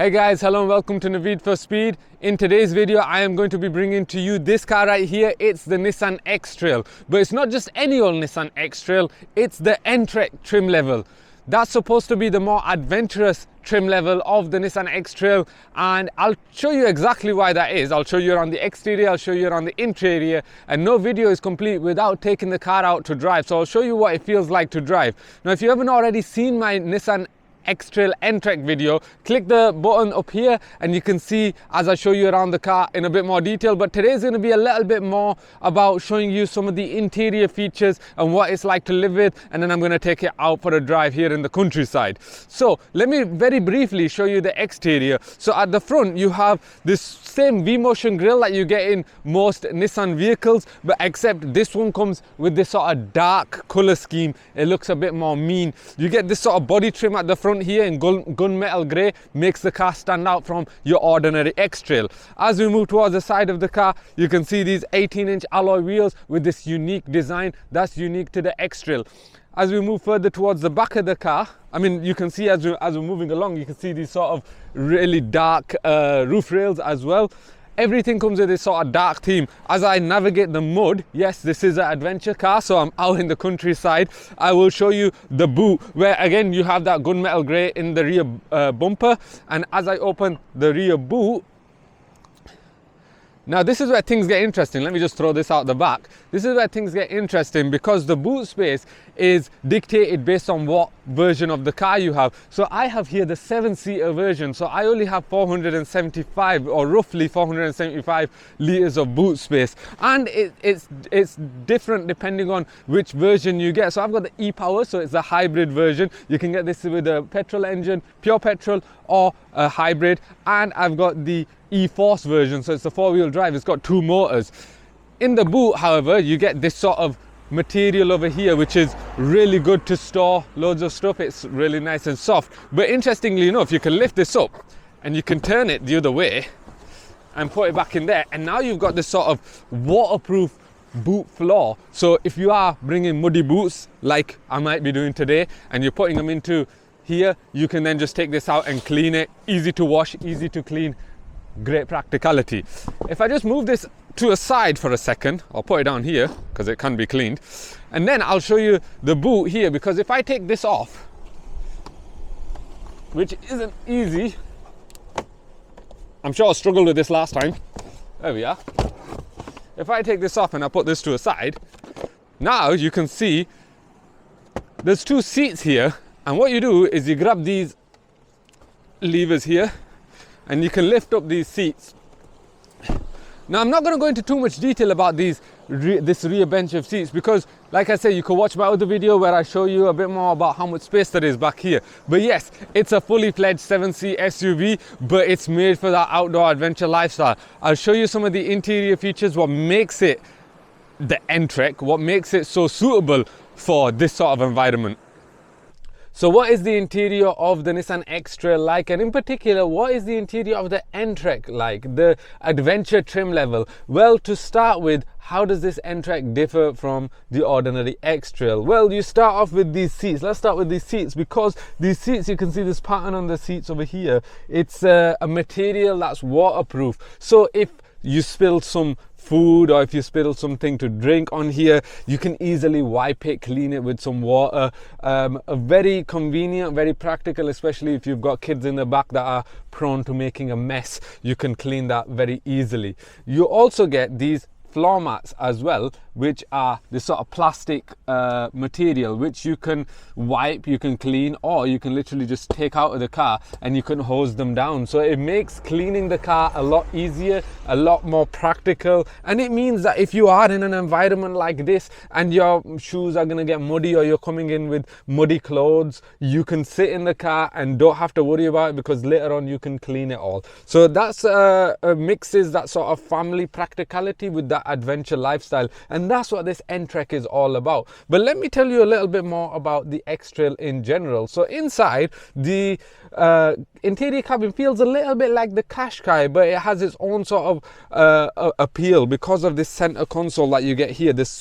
Hey guys, hello and welcome to Naveed for Speed. In today's video, I am going to be bringing to you this car right here. It's the Nissan X-Trail, but it's not just any old Nissan X-Trail, it's the N-Trek trim level. That's supposed to be the more adventurous trim level of the Nissan X-Trail, and I'll show you exactly why that is. I'll show you around the exterior, I'll show you around the interior, and no video is complete without taking the car out to drive. So I'll show you what it feels like to drive. Now, if you haven't already seen my Nissan X-Trail N-Trek video, click the button up here and you can see as I show you around the car in a bit more detail. But today is going to be a little bit more about showing you some of the interior features and what it's like to live with, and then I'm going to take it out for a drive here in the countryside. So let me very briefly show you the exterior. So at the front you have this same V-Motion grille that you get in most Nissan vehicles, but except this one comes with this sort of dark color scheme. It looks a bit more mean. You get this sort of body trim at the front here in gunmetal grey, makes the car stand out from your ordinary X-Trail. As we move towards the side of the car, you can see these 18-inch alloy wheels with this unique design that's unique to the X-Trail. As we move further towards the back of the car, I mean, you can see as we're moving along, you can see these sort of really dark roof rails as well. Everything comes with this sort of dark theme. As I navigate the mud, yes, this is an adventure car, so I'm out in the countryside. I will show you the boot, where again you have that gunmetal grey in the rear bumper. And as I open the rear boot, now this is where things get interesting. Let me just throw this out the back. This is where things get interesting because the boot space is dictated based on what version of the car you have. So I have here the 7-seater version, so I only have 475 or roughly 475 litres of boot space, and it's different depending on which version you get. So I've got the ePower, so it's a hybrid version. You can get this with a petrol engine, pure petrol, or a hybrid, and I've got the e-Force version, so it's a 4-wheel drive. It's got 2 motors. In the boot, however, you get this sort of material over here which is really good to store loads of stuff. It's really nice and soft. But interestingly enough, you can lift this up and you can turn it the other way and put it back in there, and now you've got this sort of waterproof boot floor. So if you are bringing muddy boots like I might be doing today and you're putting them into here, you can then just take this out and clean it. Easy to wash, easy to clean, great practicality. If I just move this to a side for a second, I'll put it down here because it can be cleaned, and then I'll show you the boot here, because if I take this off, which isn't easy, I'm sure I struggled with this last time. There we are. If I take this off and I put this to a side, now you can see there's 2 seats here, and what you do is you grab these levers here and you can lift up these seats. Now, I'm not going to go into too much detail about this rear bench of seats because, like I said, you can watch my other video where I show you a bit more about how much space there is back here. But yes, it's a fully fledged 7-seat SUV, but it's made for that outdoor adventure lifestyle. I'll show you some of the interior features, what makes it the N-Trek, what makes it so suitable for this sort of environment. So what is the interior of the Nissan X-Trail like, and in particular, what is the interior of the N-Trek like, the adventure trim level? Well, to start with, how does this N-Trek differ from the ordinary X-Trail? Well, you start off with these seats. Let's start with these seats, because these seats, you can see this pattern on the seats over here. It's a material that's waterproof. So if you spill some food or if you spill something to drink on here, you can easily wipe it, clean it with some water. A very convenient, very practical, especially if you've got kids in the back that are prone to making a mess. You can clean that very easily. You also get these floor mats as well, which are this sort of plastic material which you can wipe, you can clean, or you can literally just take out of the car and you can hose them down. So it makes cleaning the car a lot easier, a lot more practical, and it means that if you are in an environment like this and your shoes are going to get muddy or you're coming in with muddy clothes, you can sit in the car and don't have to worry about it because later on you can clean it all. So that's mixes that sort of family practicality with that adventure lifestyle, and that's what this N-Trek is all about. But let me tell you a little bit more about the X-Trail in general. So inside, the interior cabin feels a little bit like the Qashqai, but it has its own sort of appeal because of this center console that you get here, this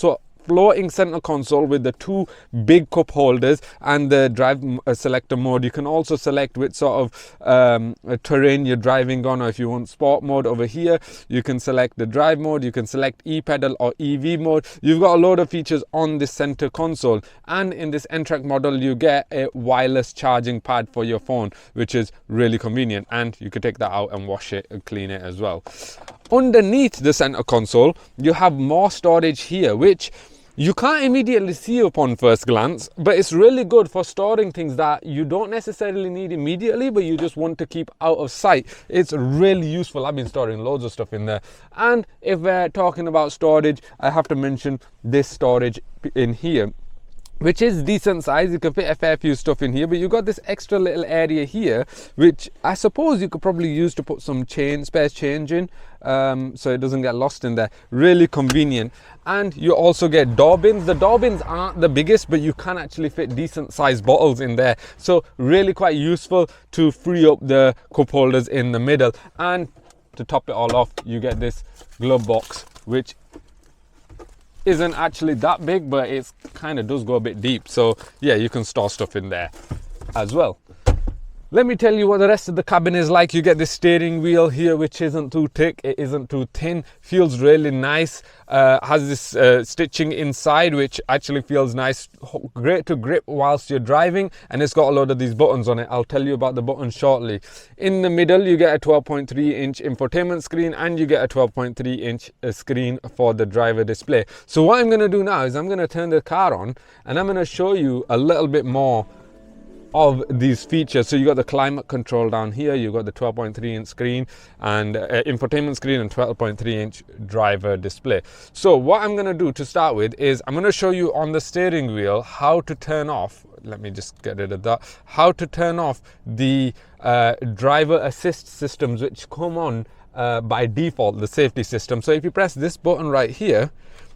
floating center console with the two big cup holders and the drive selector mode. You can also select which sort of terrain you're driving on, or if you want sport mode over here, you can select the drive mode, you can select e-pedal or EV mode. You've got a load of features on this center console, and in this N-Trek model you get a wireless charging pad for your phone, which is really convenient, and you could take that out and wash it and clean it as well. Underneath the center console you have more storage here, which you can't immediately see upon first glance, but it's really good for storing things that you don't necessarily need immediately, but you just want to keep out of sight. It's really useful. I've been storing loads of stuff in there. And if we're talking about storage, I have to mention this storage in here, which is decent size. You can fit a fair few stuff in here, but you've got this extra little area here, which I suppose you could probably use to put some spare change in, so it doesn't get lost in there. Really convenient. And you also get door bins. The door bins aren't the biggest, but you can actually fit decent sized bottles in there. So really quite useful to free up the cup holders in the middle. And to top it all off, you get this glove box, which isn't actually that big, but it's kind of does go a bit deep. So yeah, you can store stuff in there as well. Let me tell you what the rest of the cabin is like. You get this steering wheel here, which isn't too thick, it isn't too thin, feels really nice. Has this stitching inside, which actually feels nice, great to grip whilst you're driving, and it's got a load of these buttons on it. I'll tell you about the buttons shortly. In the middle you get a 12.3 inch infotainment screen, and you get a 12.3 inch screen for the driver display. So what I'm going to do now is I'm going to turn the car on, and I'm going to show you a little bit more of these features. So you got the climate control down here, you got the 12.3 inch screen and infotainment screen, and 12.3 inch driver display. So what I'm going to do to start with is I'm going to show you on the steering wheel how to turn off, let me just get rid of that, how to turn off the driver assist systems which come on by default, the safety system. So if you press this button right here,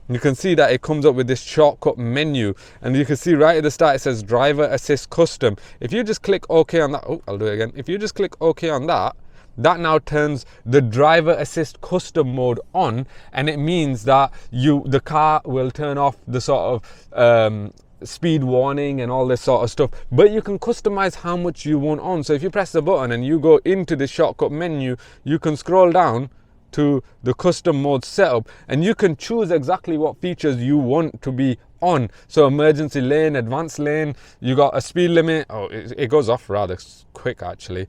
you can see that it comes up with this shortcut menu, and you can see right at the start it says driver assist custom. If you just click OK on that, I'll do it again. If you just click OK on that, that now turns the driver assist custom mode on, and it means that the car will turn off the sort of speed warning and all this sort of stuff, but you can customize how much you want on. So if you press the button and you go into the shortcut menu, you can scroll down to the custom mode setup, and you can choose exactly what features you want to be on. So emergency lane, advanced lane, you got a speed limit. Oh, it goes off rather quick actually.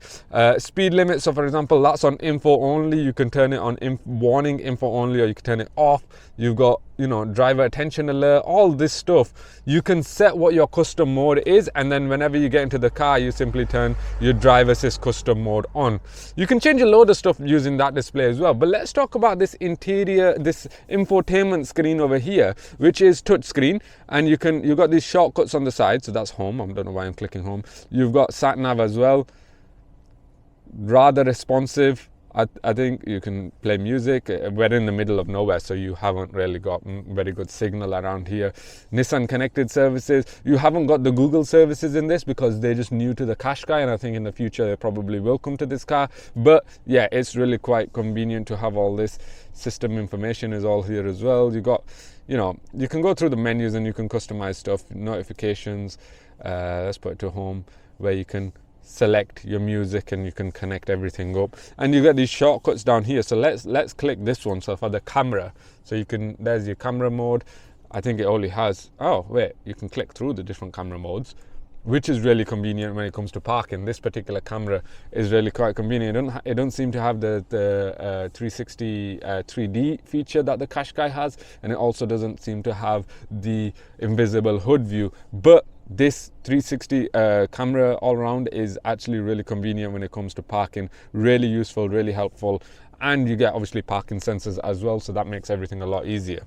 Speed limit, so for example that's on info only, you can turn it on warning info only, or you can turn it off. You've got, you know, driver attention alert, all this stuff. You can set what your custom mode is, and then whenever you get into the car you simply turn your driver assist custom mode on. You can change a load of stuff using that display as well, but let's talk about this interior, this infotainment screen over here, which is touch screen, and you've got these shortcuts on the side. So that's home, I don't know why I'm clicking home. You've got sat nav as well, rather responsive. I think you can play music. We're in the middle of nowhere, so you haven't really got very good signal around here. Nissan connected services. You haven't got the Google services in this because they're just new to the Qashqai, and I think in the future they probably will come to this car. But yeah, it's really quite convenient to have all this. System information is all here as well. You got, you know, you can go through the menus and you can customize stuff, notifications. Let's put it to home, where you can select your music and you can connect everything up, and you get these shortcuts down here. So let's click this one. So for the camera, so you can, there's your camera mode. I think it only has, oh wait, you can click through the different camera modes, which is really convenient when it comes to parking. This particular camera is really quite convenient. It don't seem to have the 360 3D feature that the Qashqai has, and it also doesn't seem to have the invisible hood view, but this 360 camera all around is actually really convenient when it comes to parking. Really useful, really helpful, and you get obviously parking sensors as well, so that makes everything a lot easier.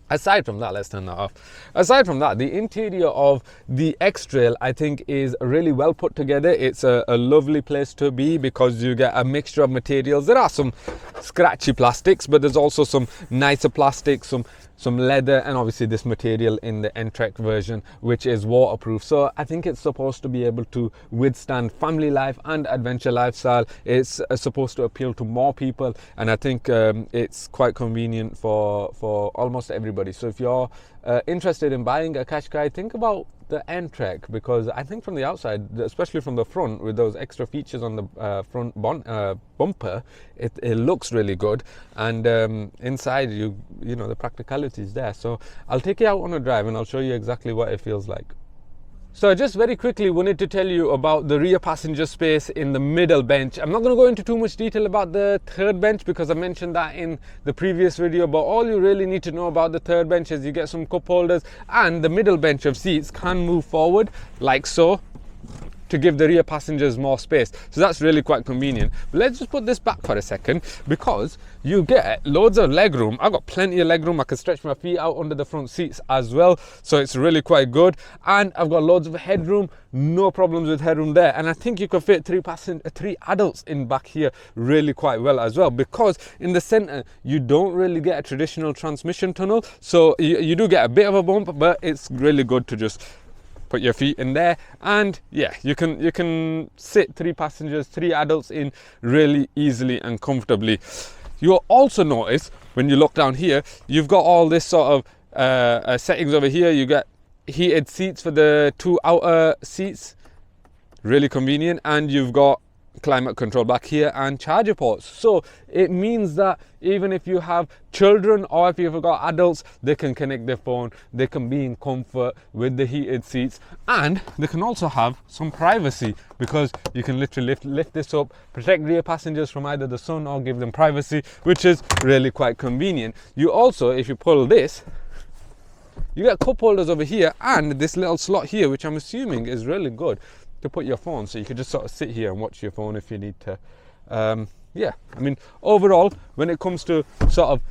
Aside from that, let's turn that off. Aside from that, the interior of the X-Trail I think is really well put together. It's a lovely place to be because you get a mixture of materials. There are some scratchy plastics, but there's also some nicer plastics, some leather, and obviously this material in the N-Trek version, which is waterproof. So I think it's supposed to be able to withstand family life and adventure lifestyle. It's supposed to appeal to more people, and I think it's quite convenient for almost everybody everybody. So if you're interested in buying a Qashqai, think about the N-Trek, because I think from the outside, especially from the front, with those extra features on the front bumper, it looks really good, and inside, you know, the practicality is there. So I'll take you out on a drive and I'll show you exactly what it feels like. So I just very quickly wanted to tell you about the rear passenger space in the middle bench. I'm not going to go into too much detail about the third bench because I mentioned that in the previous video, but all you really need to know about the third bench is you get some cup holders, and the middle bench of seats can move forward like so to give the rear passengers more space. So that's really quite convenient. But let's just put this back for a second, because you get loads of leg room. I've got plenty of leg room. I can stretch my feet out under the front seats as well, so it's really quite good. And I've got loads of headroom, no problems with headroom there. And I think you could fit three adults in back here really quite well as well, because in the center you don't really get a traditional transmission tunnel, so you do get a bit of a bump, but it's really good to just put your feet in there, and yeah, you can sit three passengers, three adults in really easily and comfortably. You'll also notice when you look down here, you've got all this sort of settings over here. You get heated seats for the two outer seats, really convenient, and you've got climate control back here and charger ports. So it means that even if you have children or if you've got adults, they can connect their phone, they can be in comfort with the heated seats, and they can also have some privacy, because you can literally lift this up, protect rear passengers from either the sun or give them privacy, which is really quite convenient. You also, if you pull this, you get cup holders over here and this little slot here, which I'm assuming is really good to put your phone, so you could just sort of sit here and watch your phone if you need to. Yeah, I mean, overall, when it comes to sort of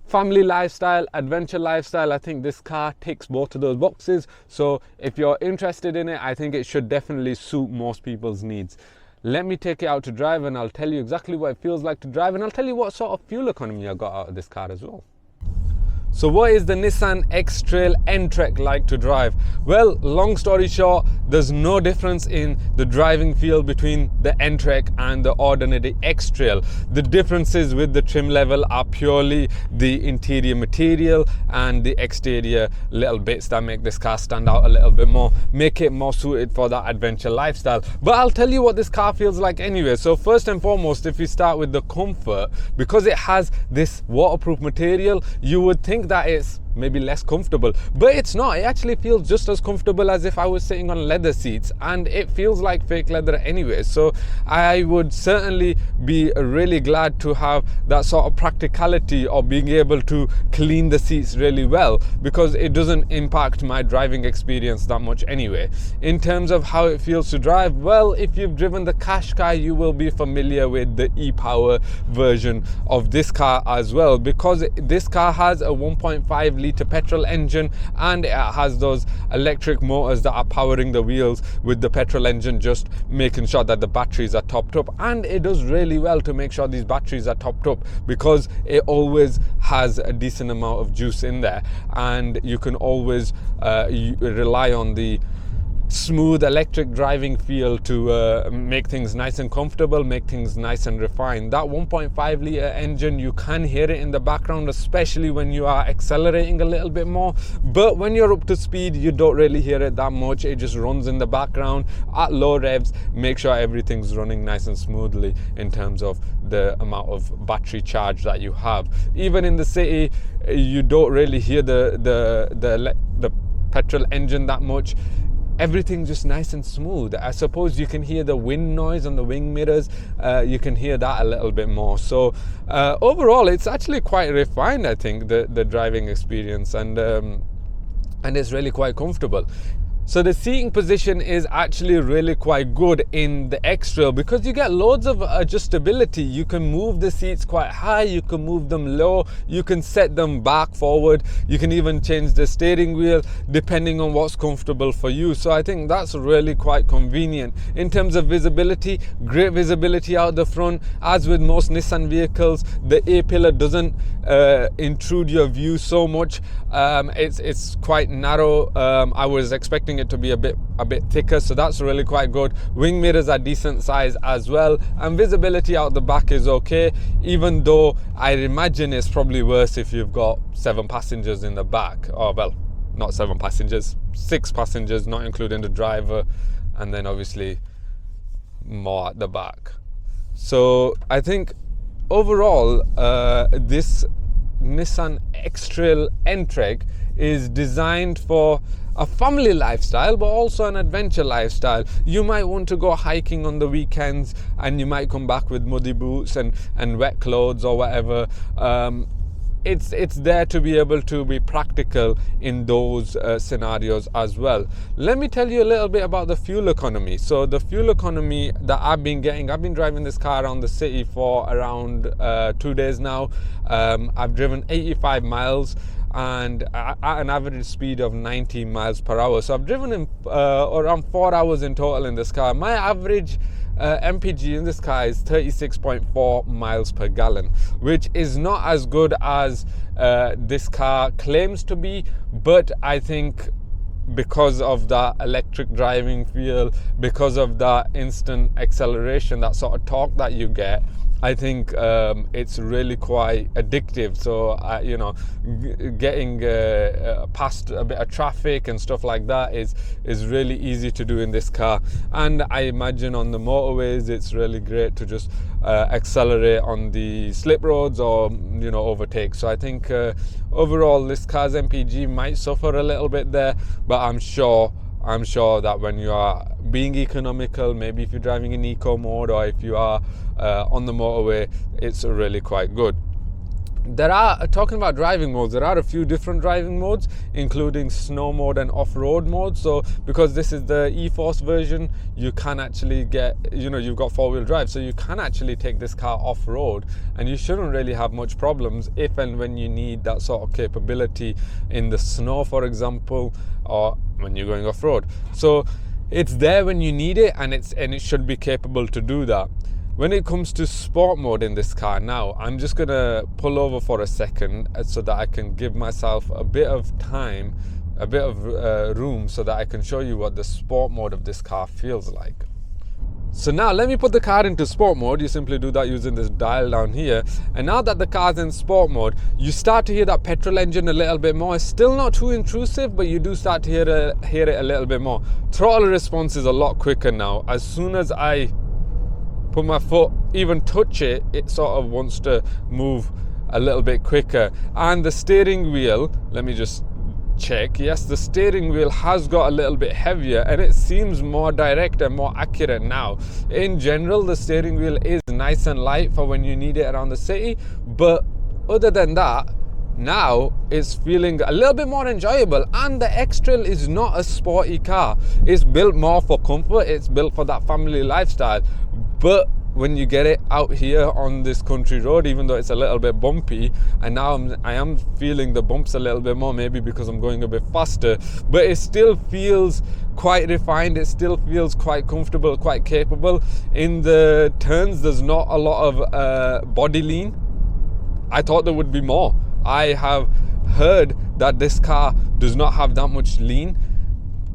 family lifestyle, adventure lifestyle, I think this car ticks both of those boxes. So if you're interested in it, I think it should definitely suit most people's needs. Let me take it out to drive and I'll tell you exactly what it feels like to drive, and I'll tell you what sort of fuel economy I got out of this car as well. So what is the Nissan X-Trail N-Trek like to drive? Well, long story short, there's no difference in the driving feel between the N-Trek and the ordinary X-Trail. The differences with the trim level are purely the interior material and the exterior little bits that make this car stand out a little bit more, make it more suited for that adventure lifestyle. But I'll tell you what this car feels like anyway. So first and foremost, if we start with the comfort, because it has this waterproof material, you would think that it's maybe less comfortable, but it's not. It actually feels just as comfortable as if I was sitting on leather seats, and it feels like fake leather anyway. So I would certainly be really glad to have that sort of practicality of being able to clean the seats really well, because it doesn't impact my driving experience that much anyway. In terms of how it feels to drive, well, if you've driven the Qashqai, you will be familiar with the ePower version of this car as well, because this car has a 1.5 litre petrol engine, and it has those electric motors that are powering the wheels with the petrol engine, just making sure that the batteries are topped up. And it does really well to make sure these batteries are topped up, because it always has a decent amount of juice in there, and you can always rely on the smooth electric driving feel to make things nice and comfortable, make things nice and refined. That 1.5 litre engine, you can hear it in the background, especially when you are accelerating a little bit more, but when you're up to speed, you don't really hear it that much. It just runs in the background at low revs. Make sure everything's running nice and smoothly in terms of the amount of battery charge that you have. Even in the city, you don't really hear the petrol engine that much. Everything's just nice and smooth. I suppose you can hear the wind noise on the wing mirrors. You can hear that a little bit more. So overall, it's actually quite refined, I think, the driving experience, and it's really quite comfortable. So the seating position is actually really quite good in the X-Trail, because you get loads of adjustability. You can move the seats quite high, you can move them low, you can set them back, forward, you can even change the steering wheel depending on what's comfortable for you. So I think that's really quite convenient. In terms of visibility, great visibility out the front. As with most Nissan vehicles, the A-pillar doesn't intrude your view so much. It's quite narrow. I was expecting expecting it to be a bit thicker, so that's really quite good. Wing mirrors are decent size as well, and visibility out the back is okay, even though I imagine it's probably worse if you've got 7 passengers in the back. Oh, well, not 7 passengers, 6 passengers, not including the driver, and then obviously more at the back. So I think overall this Nissan X-Trail N-Trek is designed for a family lifestyle, but also an adventure lifestyle. You might want to go hiking on the weekends, and you might come back with muddy boots and wet clothes or whatever. It's there to be able to be practical in those scenarios as well. Let me tell you a little bit about the fuel economy. So the fuel economy that I've been driving this car around the city for around 2 days now. I've driven 85 miles and at an average speed of 90 miles per hour. So I've driven in around 4 hours in total in this car. My average MPG in this car is 36.4 miles per gallon, which is not as good as this car claims to be, but I think because of that electric driving feel, because of that instant acceleration, that sort of torque that you get, I think it's really quite addictive. So you know, getting past a bit of traffic and stuff like that is really easy to do in this car. And I imagine on the motorways it's really great to just accelerate on the slip roads or, you know, overtake. So I think overall this car's MPG might suffer a little bit there, but I'm sure that when you are being economical, maybe if you're driving in eco mode or if you are on the motorway, it's really quite good. Talking about driving modes, there are a few different driving modes, including snow mode and off-road mode. So because this is the e-Force version, you can actually get, you know, you've got 4-wheel drive, so you can actually take this car off-road, and you shouldn't really have much problems if and when you need that sort of capability in the snow, for example, or when you're going off-road. So it's there when you need it, and it should be capable to do that. When it comes to sport mode in this car now, I'm just gonna pull over for a second so that I can give myself a bit of time, a bit of room, so that I can show you what the sport mode of this car feels like. So now let me put the car into sport mode. You simply do that using this dial down here. And now that the car's in sport mode, you start to hear that petrol engine a little bit more. It's still not too intrusive, but you do start to hear it a little bit more. Throttle response is a lot quicker now. As soon as I put my foot, even touch it, it sort of wants to move a little bit quicker. And the steering wheel, let me just check. Yes, the steering wheel has got a little bit heavier, and it seems more direct and more accurate now. In general, the steering wheel is nice and light for when you need it around the city, but other than that, now it's feeling a little bit more enjoyable. And the X-Trail is not a sporty car. It's built more for comfort, it's built for that family lifestyle. But when you get it out here on this country road, even though it's a little bit bumpy, and now I am feeling the bumps a little bit more, maybe because I'm going a bit faster, but it still feels quite refined. It still feels quite comfortable, quite capable. In the turns, there's not a lot of body lean. I thought there would be more. I have heard that this car does not have that much lean,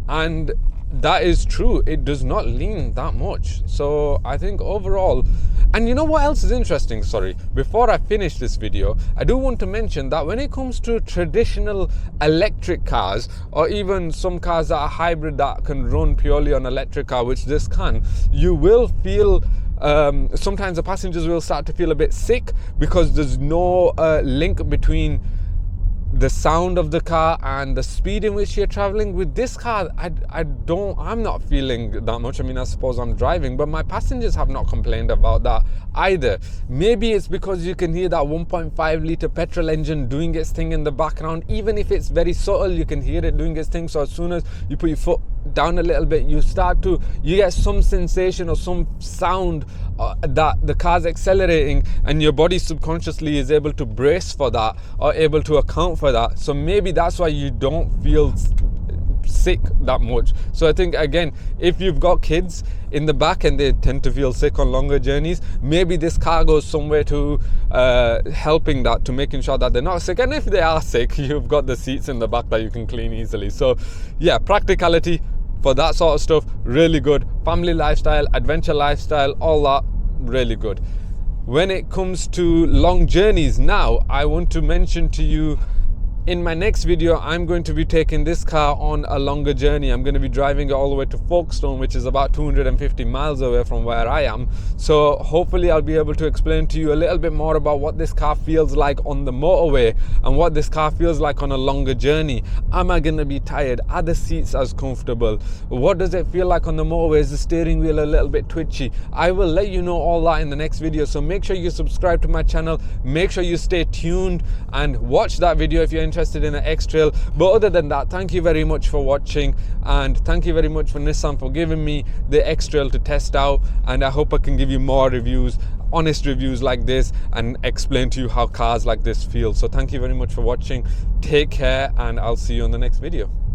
and that is true. It does not lean that much. So I think overall, and you know what else is interesting? Sorry, before I finish this video, I do want to mention that when it comes to traditional electric cars, or even some cars that are hybrid that can run purely on electric car, which this can, you will feel sometimes the passengers will start to feel a bit sick because there's no link between the sound of the car and the speed in which you're traveling. With this car, I'm not feeling that much. I mean, I suppose I'm driving, but my passengers have not complained about that either. Maybe it's because you can hear that 1.5 litre petrol engine doing its thing in the background. Even if it's very subtle, you can hear it doing its thing. So as soon as you put your foot down a little bit, you get some sensation or some sound that the car's accelerating, and your body subconsciously is able to brace for that or able to account for that. So maybe that's why you don't feel sick that much. So I think, again, if you've got kids in the back and they tend to feel sick on longer journeys, maybe this car goes somewhere to helping that, to making sure that they're not sick. And if they are sick, you've got the seats in the back that you can clean easily. So yeah, practicality for that sort of stuff, really good. Family lifestyle, adventure lifestyle, all that, really good. When it comes to long journeys now, I want to mention to you, in my next video, I'm going to be taking this car on a longer journey. I'm going to be driving it all the way to Folkestone, which is about 250 miles away from where I am. So hopefully I'll be able to explain to you a little bit more about what this car feels like on the motorway and what this car feels like on a longer journey. Am I going to be tired? Are the seats as comfortable? What does it feel like on the motorway? Is the steering wheel a little bit twitchy? I will let you know all that in the next video. So make sure you subscribe to my channel. Make sure you stay tuned and watch that video if you're interested in an X-Trail. But other than that, thank you very much for watching, and thank you very much for Nissan for giving me the X-Trail to test out, and I hope I can give you more reviews, honest reviews like this, and explain to you how cars like this feel. So thank you very much for watching. Take care, and I'll see you on the next video.